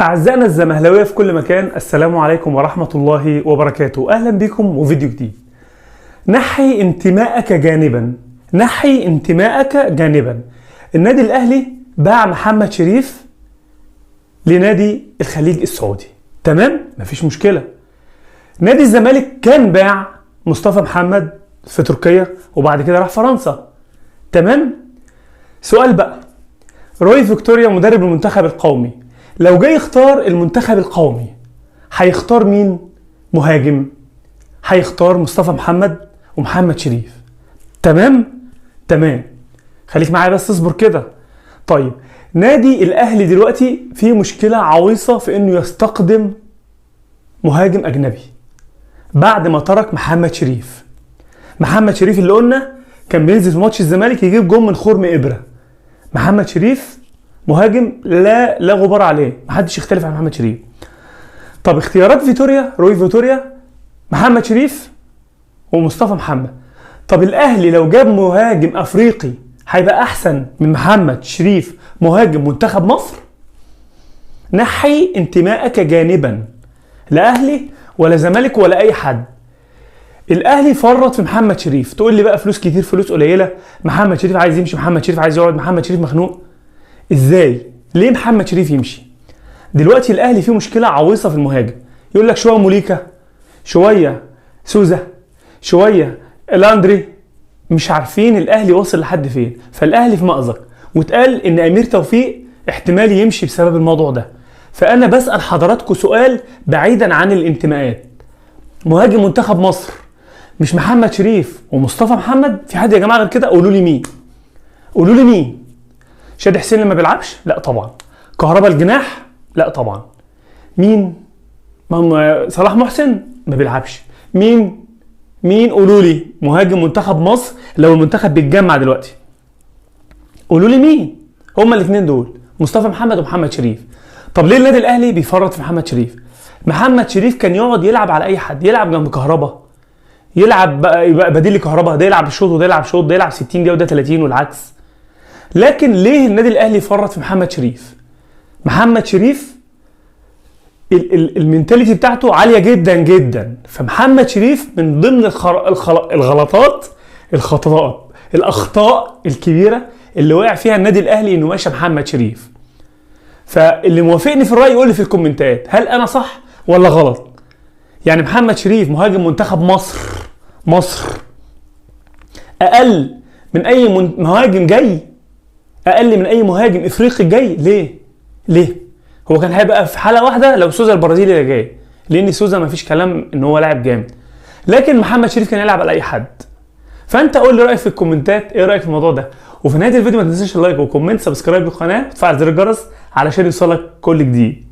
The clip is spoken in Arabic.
أعزائنا الزمهلاوية في كل مكان، السلام عليكم ورحمة الله وبركاته. أهلا بكم وفيديو جديد. نحي انتماءك جانبا، نحي انتماءك جانبا. النادي الأهلي باع محمد شريف لنادي الخليج السعودي، تمام؟ مفيش مشكلة. نادي الزمالك كان باع مصطفى محمد في تركيا وبعد كده راح فرنسا، تمام؟ سؤال بقى، روي فيكتوريا مدرب المنتخب القومي لو جاي يختار المنتخب القومي هيختار مين؟ مهاجم، هيختار مصطفى محمد ومحمد شريف، تمام؟ تمام، خليك معايا بس اصبر كده. طيب نادي الاهلي دلوقتي فيه مشكلة عويصة في انه يستقدم مهاجم اجنبي بعد ما ترك محمد شريف. محمد شريف اللي قلنا كان بينزل في ماتش الزمالك يجيب جون من خرم ابره. محمد شريف مهاجم لا غبار عليه، محدش يختلف عن محمد شريف. طب اختيارات فيتوريا، روي فيتوريا، محمد شريف ومصطفى محمد. طب الاهلي لو جاب مهاجم افريقي هيبقى احسن من محمد شريف مهاجم منتخب مصر؟ نحي انتماءك جانبا، لا اهلي ولا زمالك ولا اي حد. الاهلي فرط في محمد شريف، تقول لي بقى فلوس كتير فلوس قليله، محمد شريف عايز يمشي، محمد شريف عايز يقعد، محمد شريف مخنوق. ازاي؟ ليه محمد شريف يمشي؟ دلوقتي الاهلي فيه مشكله عويصه في المهاجم، يقول لك شويه موليكا، شويه سوزا، شويه لاندري، مش عارفين الاهلي واصل لحد فين. فالاهلي في مأزق، واتقال ان امير توفيق احتمال يمشي بسبب الموضوع ده. فانا بسأل حضراتكم سؤال بعيدا عن الانتماءات، مهاجم منتخب مصر مش محمد شريف ومصطفى محمد، في حد يا جماعه غير كده؟ قولوا لي مين، قولوا لي مين. شادي حسين ما بيلعبش؟ لا طبعا. كهربا الجناح؟ لا طبعا. مين؟ صلاح محسن ما بيلعبش. مين قولوا لي مهاجم منتخب مصر لو المنتخب بيتجمع دلوقتي؟ قولوا لي مين. هما الاثنين دول، مصطفى محمد ومحمد شريف. طب ليه النادي الاهلي بيفرط في محمد شريف؟ محمد شريف كان يقعد يلعب على اي حد، يلعب جنب كهربا، يلعب يبقى بديل لكهربا، ده يلعب شوط وده يلعب شوط، ده يلعب 60 دقيقه وده 30 والعكس. لكن ليه النادي الاهلي فرط في محمد شريف؟ محمد شريف المينتاليتي بتاعته عاليه جدا جدا، فمحمد شريف من ضمن الاخطاء الكبيره اللي وقع فيها النادي الاهلي انه ماشي محمد شريف. فاللي موافقني في الراي يقول لي في الكومنتات هل انا صح ولا غلط. يعني محمد شريف مهاجم منتخب مصر اقل من اي مهاجم جاي، اقل من اي مهاجم افريقي جاي. ليه؟ هو كان هيبقى في حاله واحده لو سوزا البرازيلي اللي جاي، لان سوزا ما فيش كلام ان هو لاعب جامد، لكن محمد شريف كان يلعب على اي حد. فانت قول لي رايك في الكومنتات، ايه رايك في الموضوع ده؟ وفي نهايه الفيديو ما تنساش اللايك وكومنت، سبسكرايب للقناه وتفعل زر الجرس علشان يوصلك كل جديد.